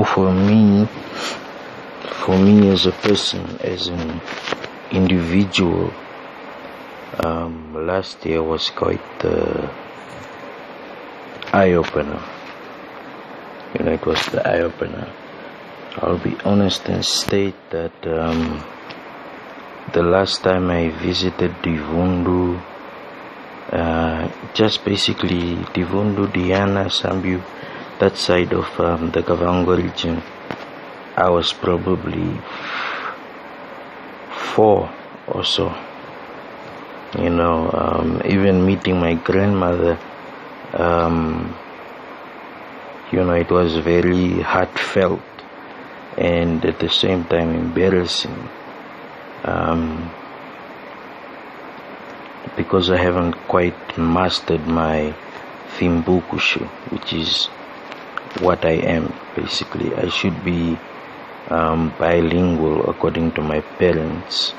for me as a person, as an individual, last year was quite eye-opener. It was the eye-opener. I'll be honest and state that the last time I visited Divundu, just basically Divundu, Diana, Sambu, that side of the Kavango region, I was probably 4 or so. Even meeting my grandmother, it was very heartfelt and at the same time embarrassing, because I haven't quite mastered my Thimbukushu, which is what I am basically. I should be bilingual according to my parents,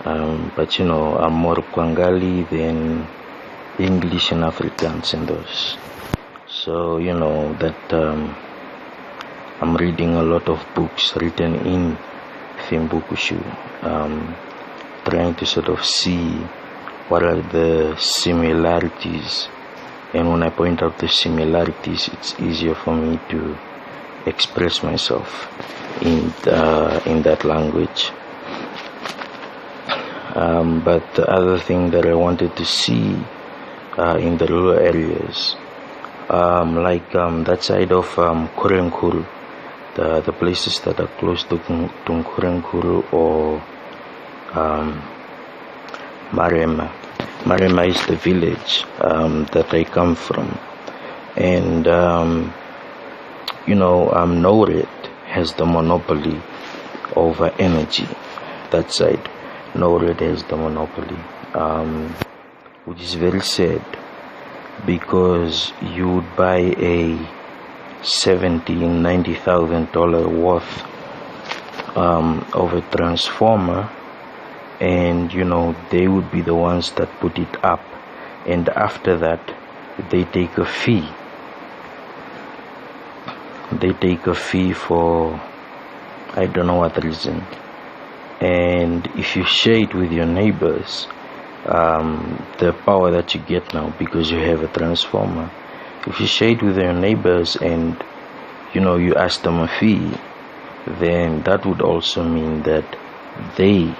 but I'm more Kwangali than English and Afrikaans and those. So that I'm reading a lot of books written in Thimbukushu, trying to sort of see what are the similarities, and when I point out the similarities, it's easier for me to express myself in that language. But the other thing that I wanted to see in the rural areas, like that side of Kurenkuru, the places that are close to Kurenkuru or Marema. Marema is the village that I come from, and Nored has the monopoly over energy. That side, Nored has the monopoly, which is very sad, because you would buy a $70,000-$90,000 worth of a transformer, and they would be the ones that put it up, and after that they take a fee. They take a fee for I don't know what reason, and if you share it with your neighbors, the power that you get now, because you have a transformer, if you share it with your neighbors and you ask them a fee, then that would also mean that they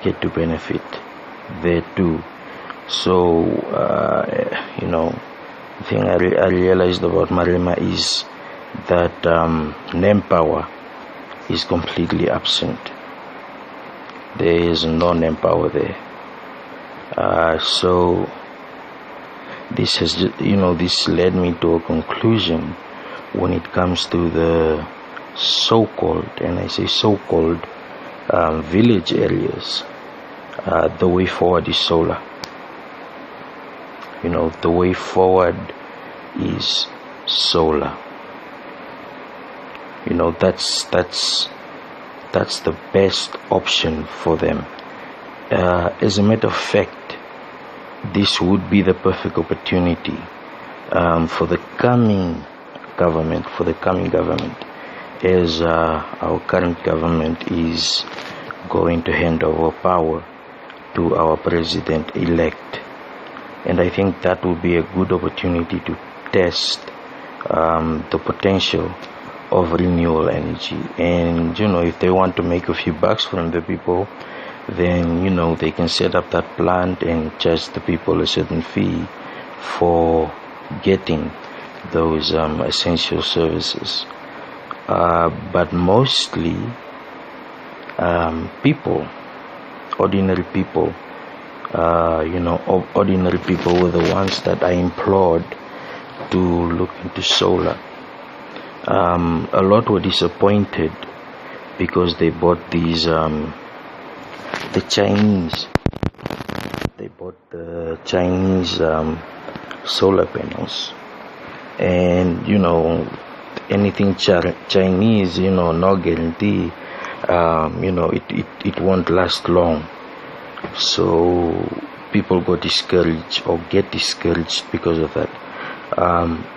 get to benefit there too. So the thing I realized about Marema is that NEM power is completely absent. There is no NEM power there. So this has this led me to a conclusion when it comes to the so-called, and I say so-called, village areas. The way forward is solar. The way forward is solar. That's the best option for them. As a matter of fact, this would be the perfect opportunity for the coming government, as our current government is going to hand over power to our president-elect. And I think that will be a good opportunity to test the potential of renewable energy. And if they want to make a few bucks from the people, then they can set up that plant and charge the people a certain fee for getting those essential services. But mostly people, ordinary people, ordinary people were the ones that I implored to look into solar. A lot were disappointed because they bought these the Chinese solar panels, and anything Chinese, no guarantee, it won't last long. So people got discouraged or get discouraged because of that.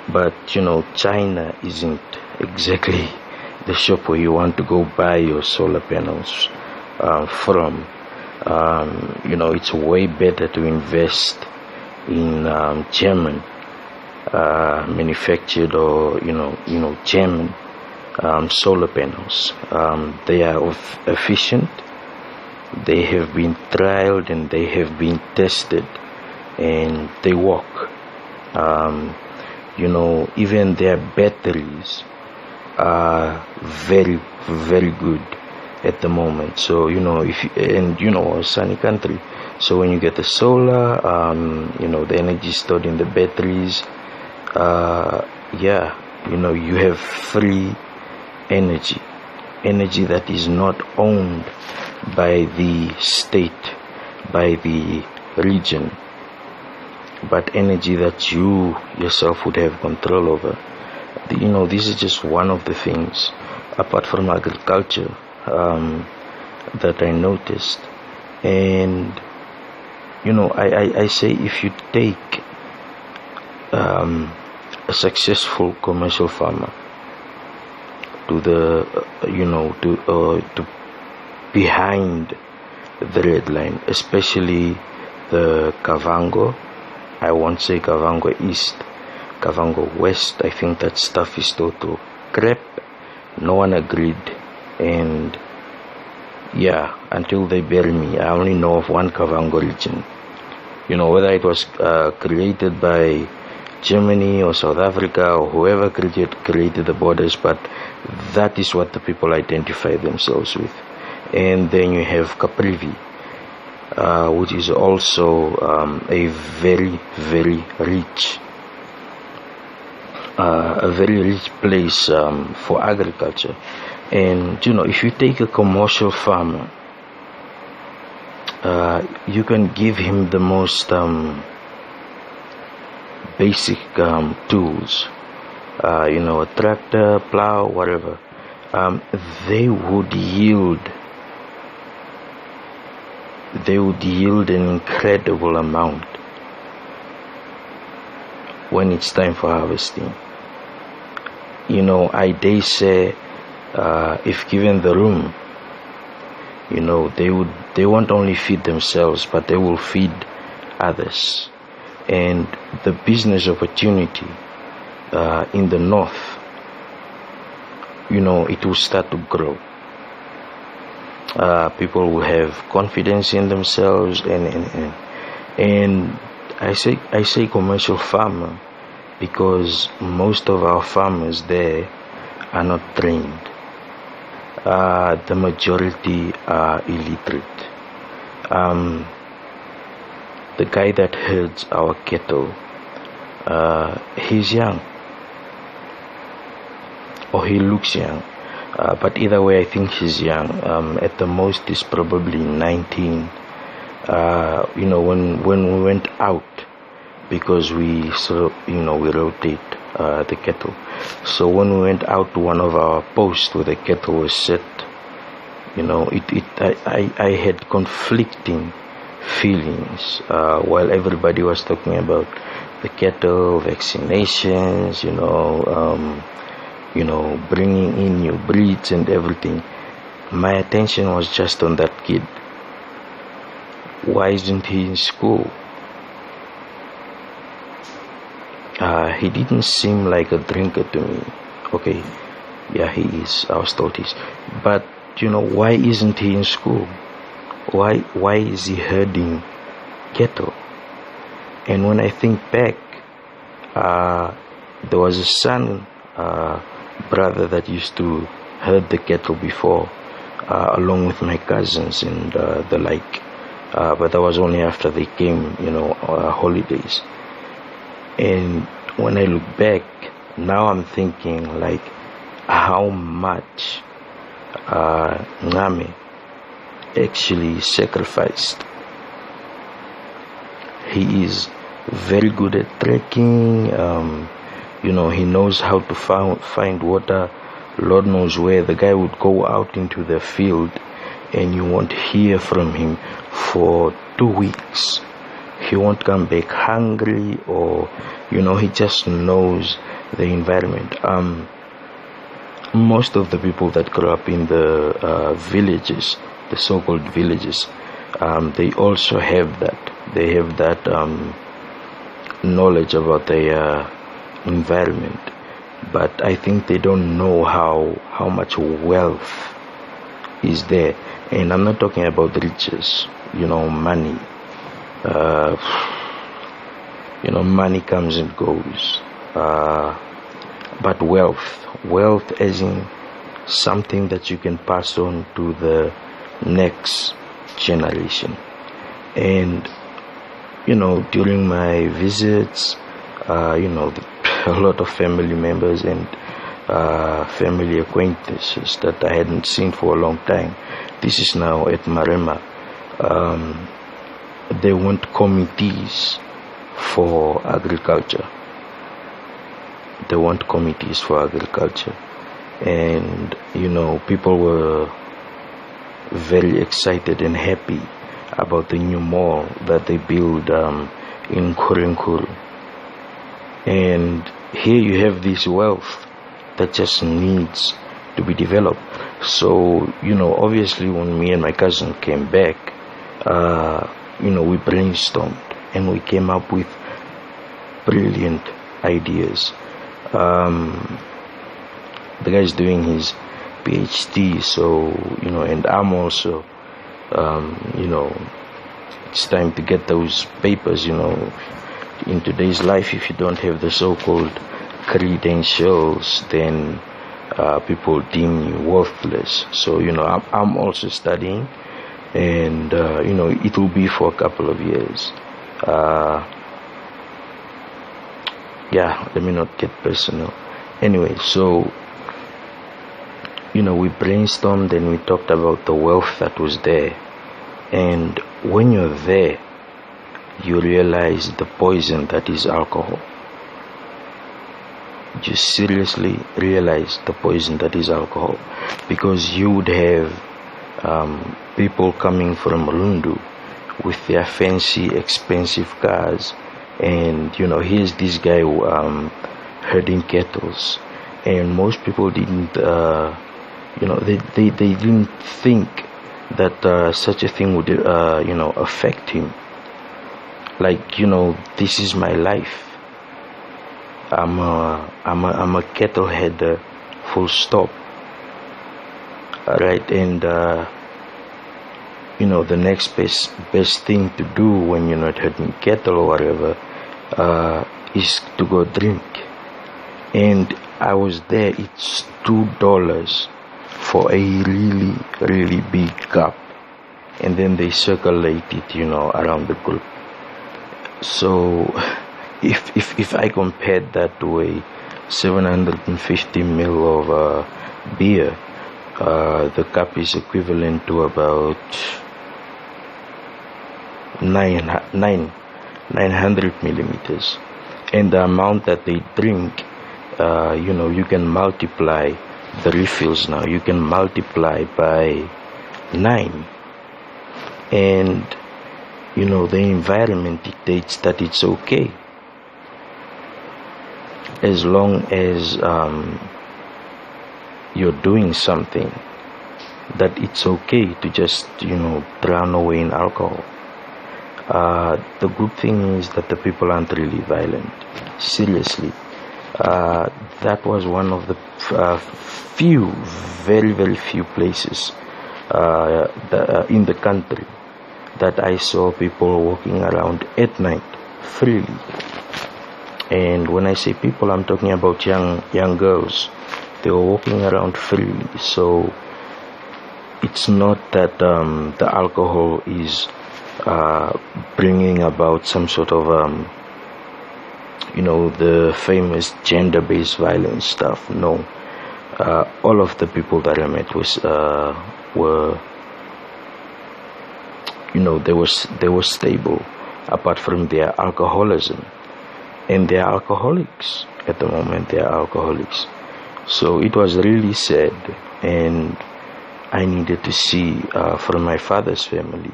But China isn't exactly the shop where you want to go buy your solar panels from. It's way better to invest in German manufactured, or German solar panels. They are efficient. They have been trialed and they have been tested, and they work. Even their batteries are very, very good at the moment. So sunny country. So when you get the solar, the energy stored in the batteries, you have free energy that is not owned by the state, by the region, but energy that you yourself would have control over. This is just one of the things, apart from agriculture, that I noticed. And I say, if you take a successful commercial farmer to the to behind the red line, especially the Kavango, I won't say Kavango East, Kavango West, I think that stuff is total crap. No one agreed, and until they bury me, I only know of one Kavango region. Whether it was created by Germany or South Africa or whoever created the borders, but that is what the people identify themselves with. And then you have Caprivi, which is also a very, very rich place for agriculture. And if you take a commercial farmer, you can give him the most basic tools, a tractor, plow, whatever. They would yield an incredible amount when it's time for harvesting. I dare say, if given the room, they won't only feed themselves, but they will feed others. And the business opportunity in the north, it will start to grow. People will have confidence in themselves, and I say commercial farmer because most of our farmers there are not trained. The majority are illiterate. The guy that herds our cattle, he's young, or he looks young, but either way I think he's young. At the most he's probably 19. When we went out, because we rotate the cattle, so when we went out to one of our posts where the cattle was set, I had conflicting feelings while everybody was talking about the cattle, vaccinations, bringing in new breeds and everything. My attention was just on that kid. Why isn't he in school? He didn't seem like a drinker to me. Okay, yeah, he is. I was told he's. But why isn't he in school? Why is he herding cattle? And when I think back, there was a son, brother that used to herd the cattle before, along with my cousins and the like. But that was only after they came, holidays. And when I look back, now I'm thinking like how much Ngame actually sacrificed. He is very good at trekking. He knows how to find water. Lord knows where. The guy would go out into the field and you won't hear from him for 2 weeks. He won't come back hungry, or he just knows the environment. most of the people that grew up in the villages, the so-called villages, they also have that. They have that knowledge about their environment, but I think they don't know how much wealth is there. And I'm not talking about riches, money. Money comes and goes, but wealth as in something that you can pass on to the next generation. And during my visits, a lot of family members and family acquaintances that I hadn't seen for a long time. This is now at Marema. They want committees for agriculture. And people were very excited and happy about the new mall that they build in Kurinkuru. And here you have this wealth that just needs to be developed. So obviously when me and my cousin came back, we brainstormed and we came up with brilliant ideas. The guy's doing his PhD, so and I'm also it's time to get those papers. In today's life, if you don't have the so-called credentials, then people deem you worthless. So I'm also studying, and it will be for a couple of years. Let me not get personal. Anyway, so we brainstormed and we talked about the wealth that was there. And when you're there, you realize the poison that is alcohol. You seriously realize the poison that is alcohol, because you would have people coming from Rundu with their fancy, expensive cars, and here's this guy herding kettles, and most people didn't they didn't think that such a thing would affect him. Like, this is my life. I'm a kettle header, full stop. Alright, and the next best thing to do when you're not herding cattle or whatever is to go drink. And I was there. It's $2 for a really, really big cup, and then they circulate it around the group. So if I compared that to a 750 ml of beer, the cup is equivalent to about 900 millimeters, and the amount that they drink, you can multiply the refills. Now you can multiply by 9, and the environment dictates that it's okay, as long as you're doing something, that it's okay to just drown away in alcohol. The good thing is that the people aren't really violent. Seriously, that was one of the few, very, very few places in the country that I saw people walking around at night freely. And when I say people, I'm talking about young girls. They were walking around freely. So it's not that the alcohol is bringing about some sort of the famous gender-based violence stuff. No, all of the people that I met were they were stable, apart from their alcoholism, and they are alcoholics at the moment. They are alcoholics. So it was really sad, and I needed to see from my father's family,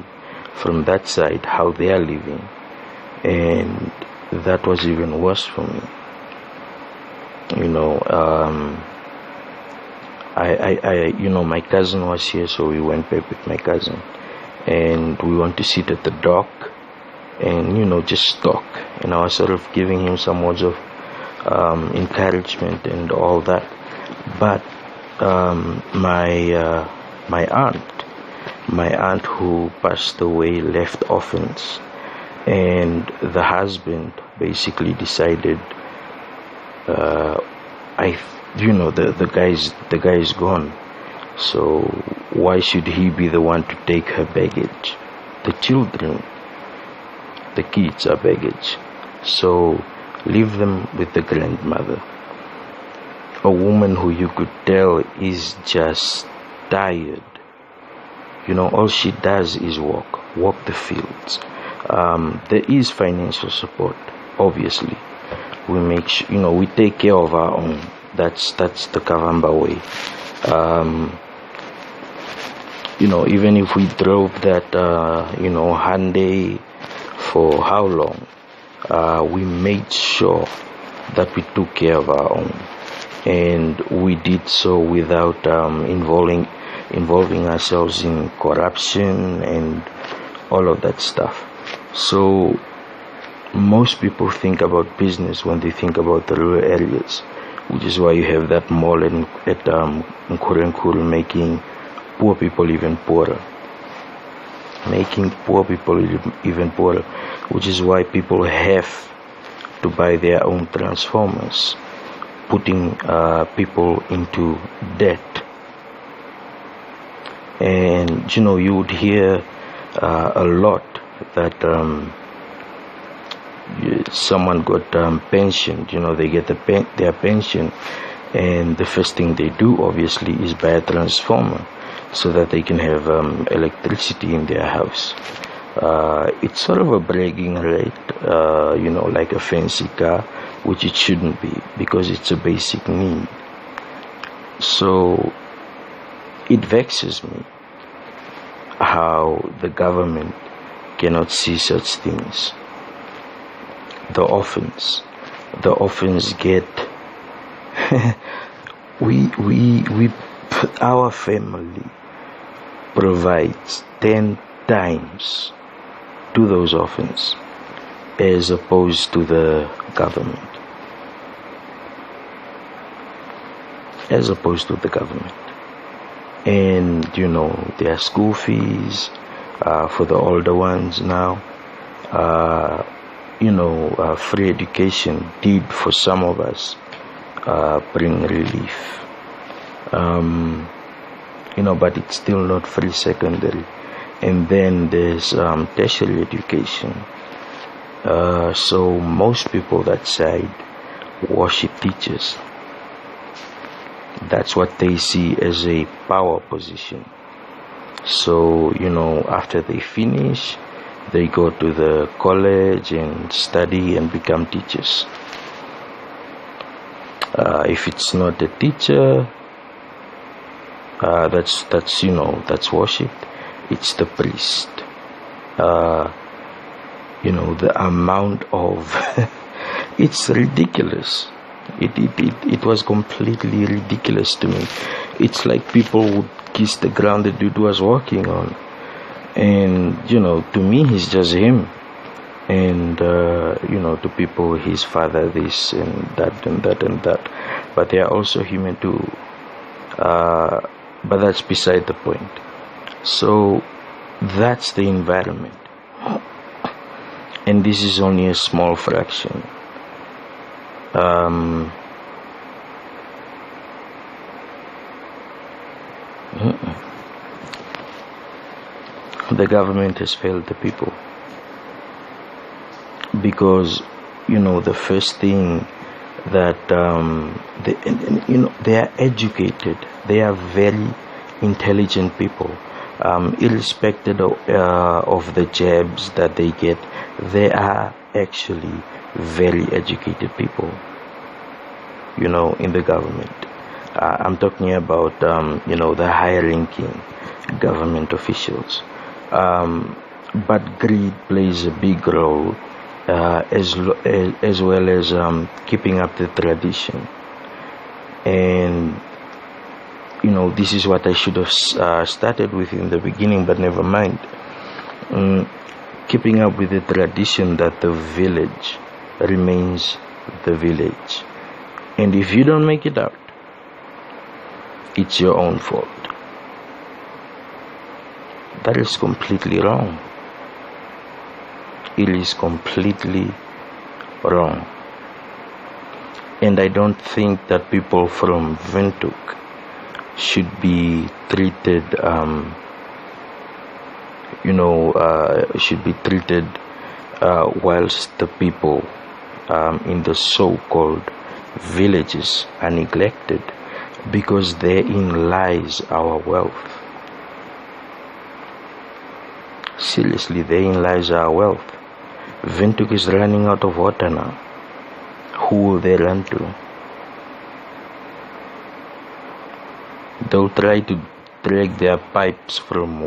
from that side, how they are living, and that was even worse for me. my cousin was here, so we went back with my cousin, and we want to sit at the dock and just talk. And I was sort of giving him some words of encouragement and all that. But my aunt who passed away left orphans, and the husband basically decided, the guy is gone, so why should he be the one to take her baggage? The kids are baggage, so leave them with the grandmother, a woman who you could tell is just tired. All she does is walk the fields. There is financial support, obviously. We make sure, we take care of our own. That's the Kavamba way. Even if we drove that Hyundai for how long, we made sure that we took care of our own, and we did so without involving ourselves in corruption and all of that stuff. So most people think about business when they think about the rural areas, which is why you have that mall at Nkurenkuru making poor people even poorer, which is why people have to buy their own transformers, putting people into debt. And you would hear a lot that someone got pensioned. They get their pension, and the first thing they do obviously is buy a transformer so that they can have electricity in their house. It's sort of a bragging right, like a fancy car, which it shouldn't be, because it's a basic need. So it vexes me how the government cannot see such things. The orphans get our family provides 10 times to those orphans as opposed to the government. And their school fees for the older ones now, free education did for some of us bring relief, but it's still not free secondary. And then there's tertiary education. So most people that side worship teachers. That's what they see as a power position. So after they finish, they go to the college and study and become teachers. If it's not a teacher, that's worshipped. It's the priest. The amount of it's ridiculous. It was completely ridiculous to me. It's like people would kiss the ground the dude was walking on. And to me he's just him, and to people his father this and that and that and that, but they are also human too, but that's beside the point. So that's the environment, and this is only a small fraction. The government has failed the people, because the first thing that they are educated, they are very intelligent people, irrespective of the jabs that they get. They are actually very educated people, in the government. I'm talking about the higher ranking government officials. But greed plays a big role, as well as keeping up the tradition. And this is what I should have started with in the beginning, but never mind. Keeping up with the tradition that the village remains the village, and if you don't make it out, it's your own fault. That is completely wrong. It is completely wrong. And I don't think that people from Windhoek should be treated, whilst the people in the so-called villages are neglected, because therein lies our wealth. Seriously, therein lies our wealth. Windhoek is running out of water now. Who will they run to? They'll try to drag their pipes from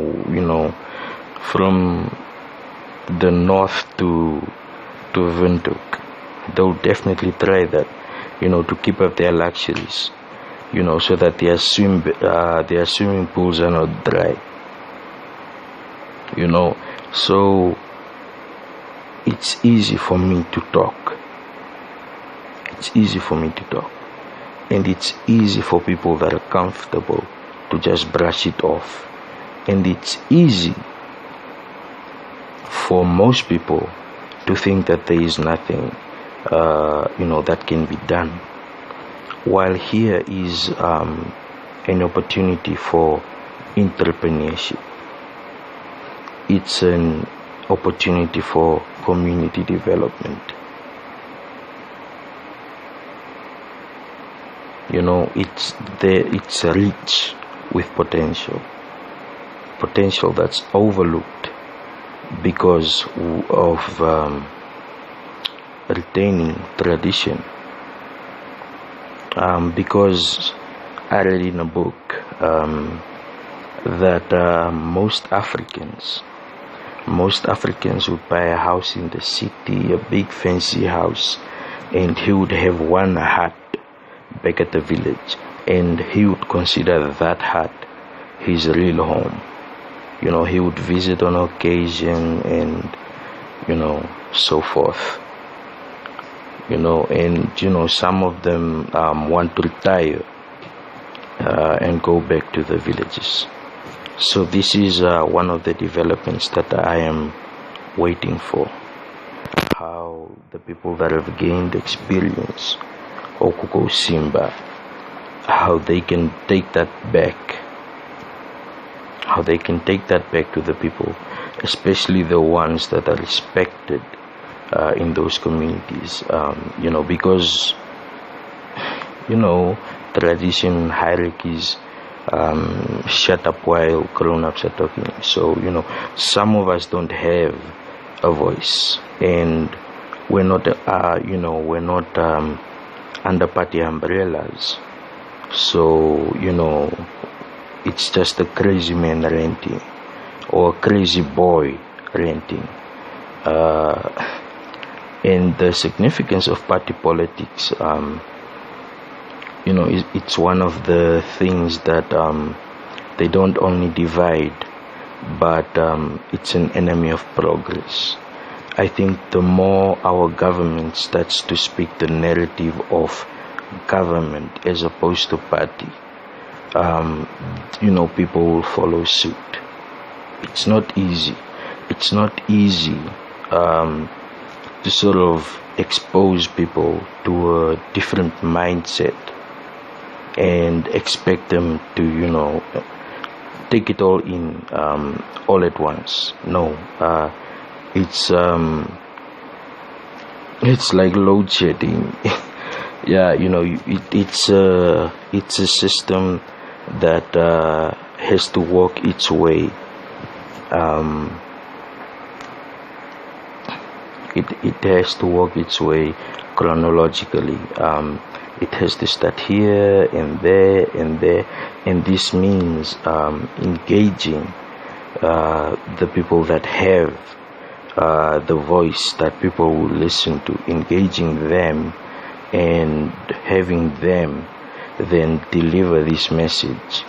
the north to Windhoek. They'll definitely try that, to keep up their luxuries, so that their swimming pools are not dry. So it's easy for me to talk. And it's easy for people that are comfortable to just brush it off. And it's easy for most people to think that there is nothing that can be done, while here is an opportunity for entrepreneurship. It's an opportunity for community development. It's rich with potential that's overlooked because of retaining tradition. Because I read in a book that most Africans would buy a house in the city, a big fancy house, and he would have one hut back at the village, and he would consider that hut his real home. He would visit on occasion and so forth. And some of them want to retire and go back to the villages. So this is one of the developments that I am waiting for. How the people that have gained experience, Okuko Simba, how they can take that back. How they can take that back to the people, especially the ones that are respected in those communities. Because tradition, hierarchies, shut up while grown-ups are talking. So some of us don't have a voice, and we're not under party umbrellas. So it's just a crazy man ranting, or a crazy boy ranting. And the significance of party politics, it's one of the things that they don't only divide, but it's an enemy of progress. I think the more our government starts to speak the narrative of government as opposed to party, people will follow suit. It's not easy. It's not easy to sort of expose people to a different mindset and expect them to, take it all in all at once. No, it's like load shedding. Yeah, it's a system that has to work its way. It has to work its way chronologically. It has to start here and there and there, and this means engaging the people that have the voice that people will listen to, engaging them and having them then deliver this message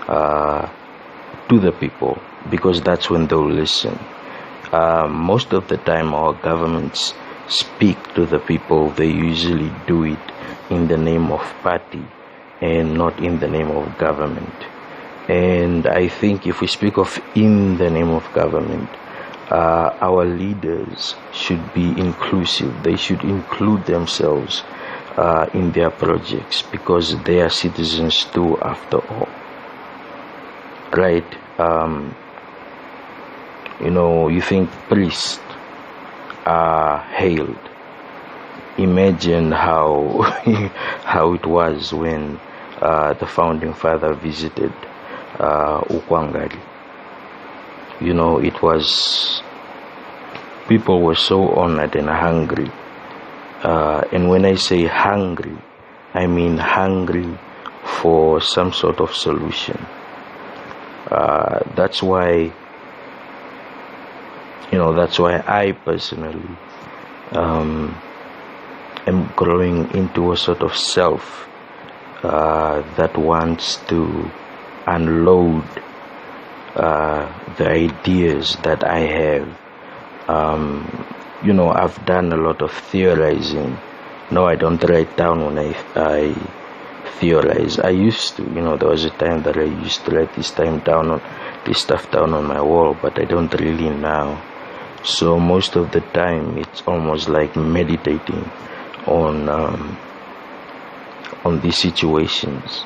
to the people, because that's when they'll listen. Most of the time our governments speak to the people, they usually do it in the name of party and not in the name of government. And I think if we speak of in the name of government, our leaders should be inclusive. They should include themselves in their projects, because they are citizens too, after all. Right? You think priests are hailed. Imagine how how it was when the founding father visited Ukwangali. It was, people were so honored and hungry. And when I say hungry, I mean hungry for some sort of solution. That's why I personally am growing into a sort of self that wants to unload the ideas that I have. I've done a lot of theorizing. No, I don't write down when I theorize. I used to, there was a time that I used to write this stuff down on my wall, but I don't really now. So most of the time it's almost like meditating on these situations,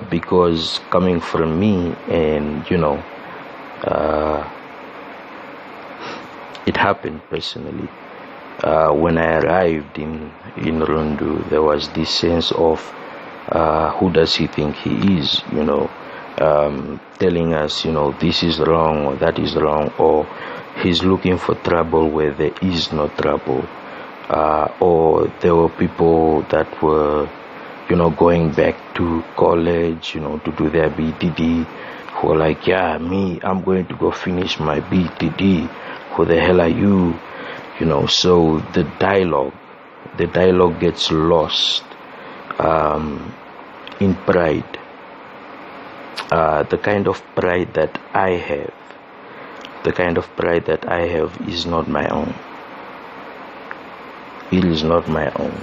because coming from me, and it happened personally. When I arrived in Rundu, there was this sense of who does he think he is, telling us, this is wrong or that is wrong, or he's looking for trouble where there is no trouble, or there were people that were, going back to college, to do their BTD, who were like, yeah, I'm going to go finish my BTD. Who the hell are you? So the dialogue gets lost in pride. The kind of pride that I have is not my own. It is not my own.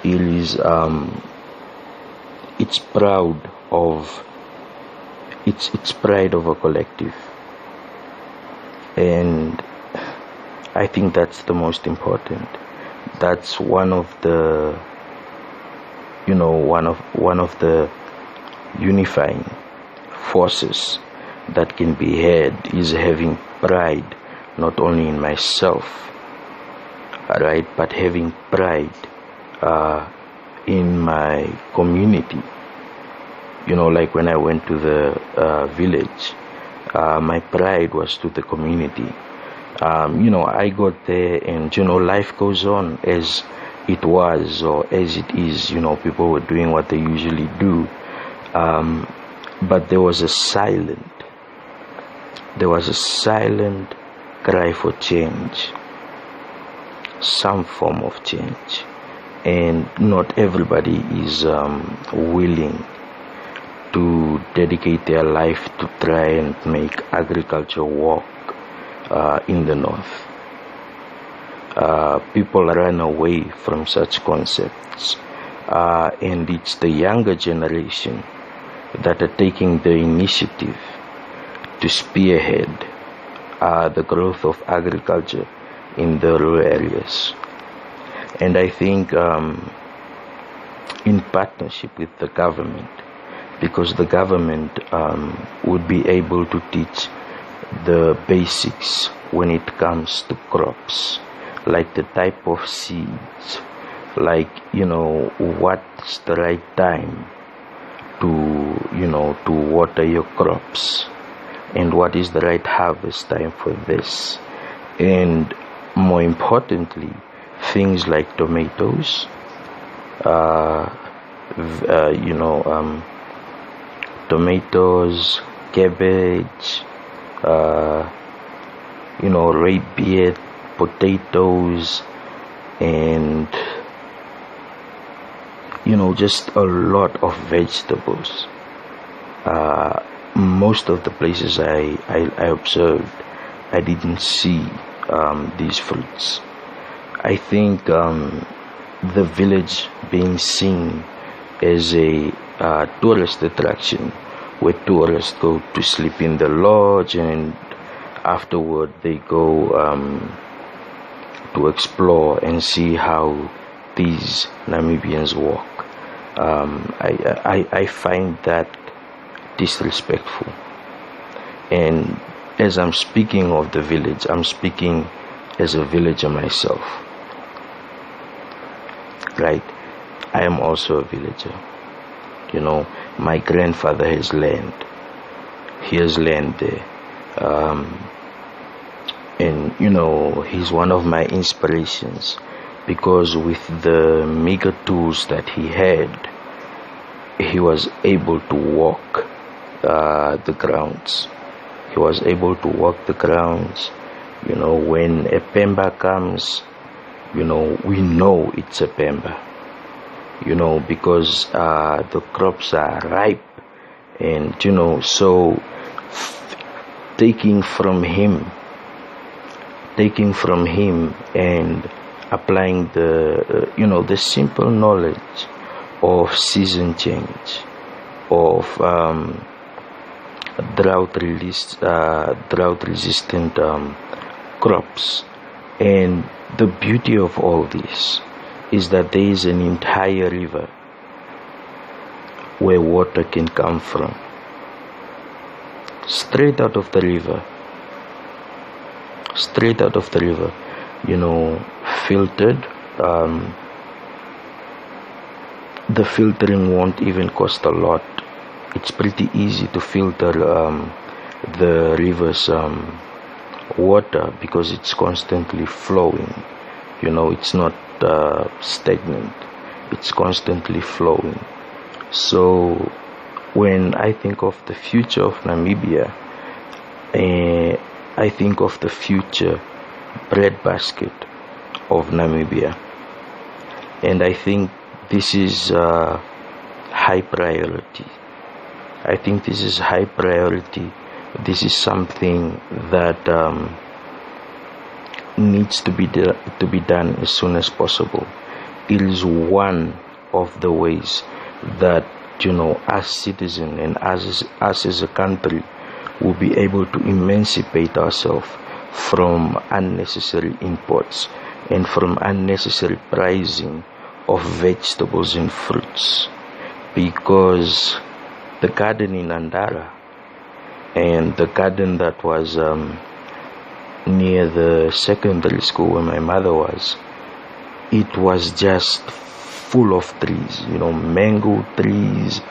It is it's proud of it's pride of a collective, and I think that's the most important. That's one of the one of the unifying forces that can be had, is having pride not only in myself, right, but having pride in my community. Like when I went to the village, my pride was to the community. I got there, and life goes on as it was or as it is. People were doing what they usually do, but there was a silent cry for change, some form of change, and not everybody is willing to dedicate their life to try and make agriculture work in the north. People run away from such concepts, and it's the younger generation that are taking the initiative to spearhead the growth of agriculture in the rural areas. And I think in partnership with the government, because the government would be able to teach the basics when it comes to crops, like the type of seeds, like what's the right time to water your crops, and what is the right harvest time for this, and more importantly, things like tomatoes, tomatoes, cabbage, red beet, potatoes, and just a lot of vegetables. Most of the places I observed, I didn't see these fruits. I think the village being seen as a tourist attraction, where tourists go to sleep in the lodge and afterward they go to explore and see how these Namibians walk. I find that disrespectful. And as I'm speaking of the village, I'm speaking as a villager myself. Right? I am also a villager. My grandfather has land. He has land there. And he's one of my inspirations, because with the meager tools that he had, he was able to walk the grounds. He was able to walk the grounds. When a Pemba comes, we know it's a Pemba. Because the crops are ripe, and so taking from him and applying the simple knowledge of season change, of drought resistant crops. And the beauty of all this is that there is an entire river where water can come from, straight out of the river, filtered. The filtering won't even cost a lot. It's pretty easy to filter the river's water, because it's constantly flowing. It's not stagnant, it's constantly flowing. So when I think of the future of Namibia, I think of the future breadbasket of Namibia, and I think this is high priority. This is something that needs to be done as soon as possible. It is one of the ways that as citizens and us as a country will be able to emancipate ourselves from unnecessary imports and from unnecessary pricing of vegetables and fruits. Because the garden in Andara and the garden that was near the secondary school where my mother was, it was just full of trees, mango trees,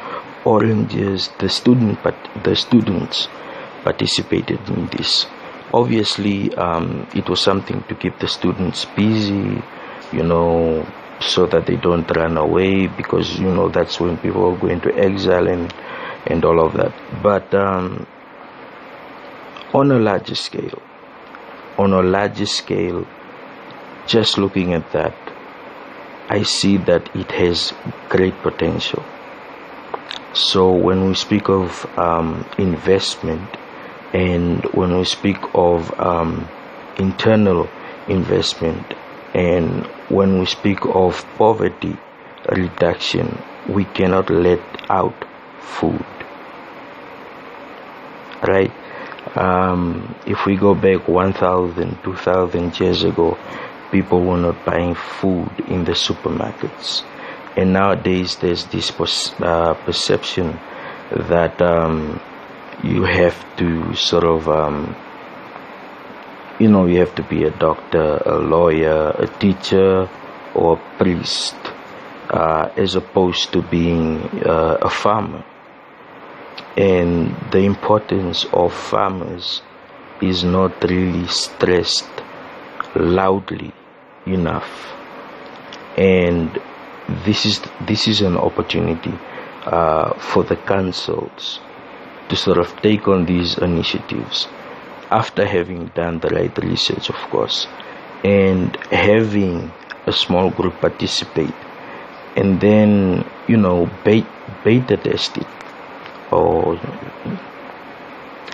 oranges. The students participated in this. Obviously, it was something to keep the students busy, so that they don't run away, because that's when people go into exile and all of that. But on a larger scale, just looking at that, I see that it has great potential. So when we speak of investment, and when we speak of internal investment, and when we speak of poverty reduction, we cannot let out food, right? If we go back 1,000, 2,000 years ago, people were not buying food in the supermarkets. And nowadays there's this perception that you have to sort of, you have to be a doctor, a lawyer, a teacher, or a priest, as opposed to being a farmer. And the importance of farmers is not really stressed loudly enough. And this is an opportunity for the councils to sort of take on these initiatives after having done the right research, of course, and having a small group participate and then beta test it, or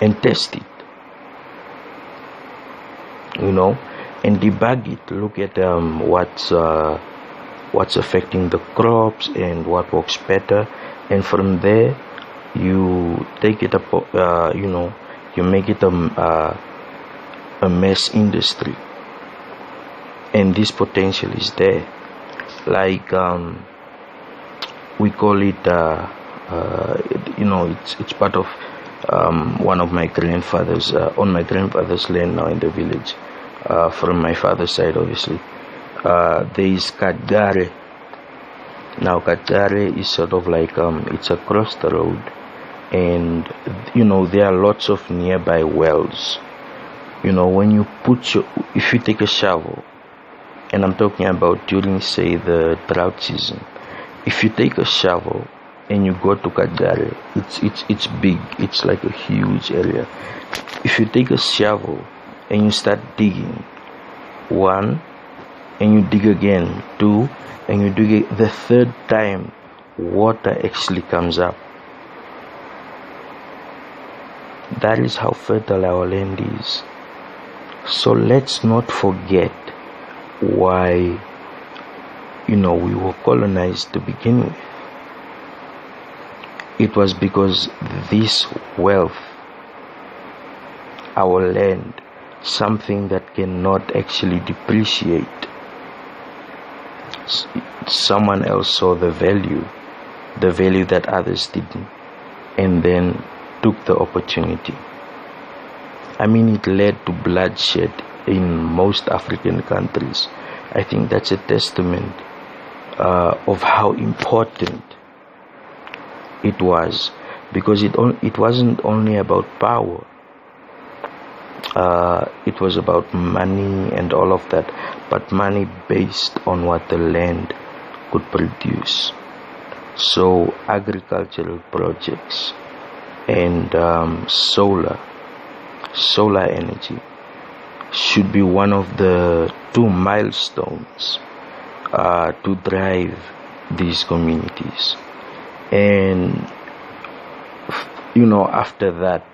and test it, and debug it. Look at what's affecting the crops and what works better, and from there you take it up. You make it a mass industry, and this potential is there. Like we call it it's part of one of my grandfathers, on my grandfather's land now in the village, from my father's side, obviously. There is Kadare. Now Kadare is sort of like it's across the road, and there are lots of nearby wells. When you if you take a shovel, and I'm talking about during, say, the drought season, if you take a shovel and you go to Kadare, it's big, it's like a huge area. If you take a shovel and you start digging, 1, and you dig again, 2, and you dig the 3rd time, water actually comes up. That is how fertile our land is. So let's not forget why we were colonized to begin with. It was because this wealth, our land, something that cannot actually depreciate, someone else saw the value that others didn't, and then took the opportunity. I mean, it led to bloodshed in most African countries. I think that's a testament of how important it was, because it wasn't only about power. It was about money and all of that, but money based on what the land could produce. So agricultural projects and solar energy should be one of the 2 milestones to drive these communities. And after that,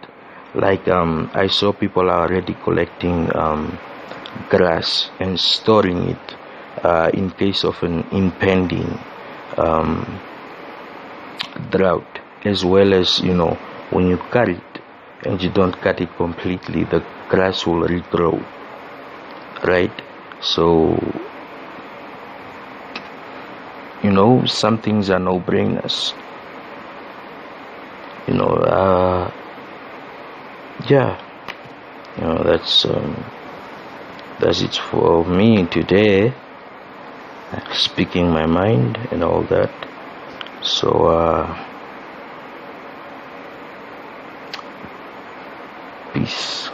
like I saw people are already collecting grass and storing it in case of an impending drought, as well as when you cut it and you don't cut it completely, the grass will regrow, right? So some things are no-brainers. That's it for me today, speaking my mind and all that. So peace.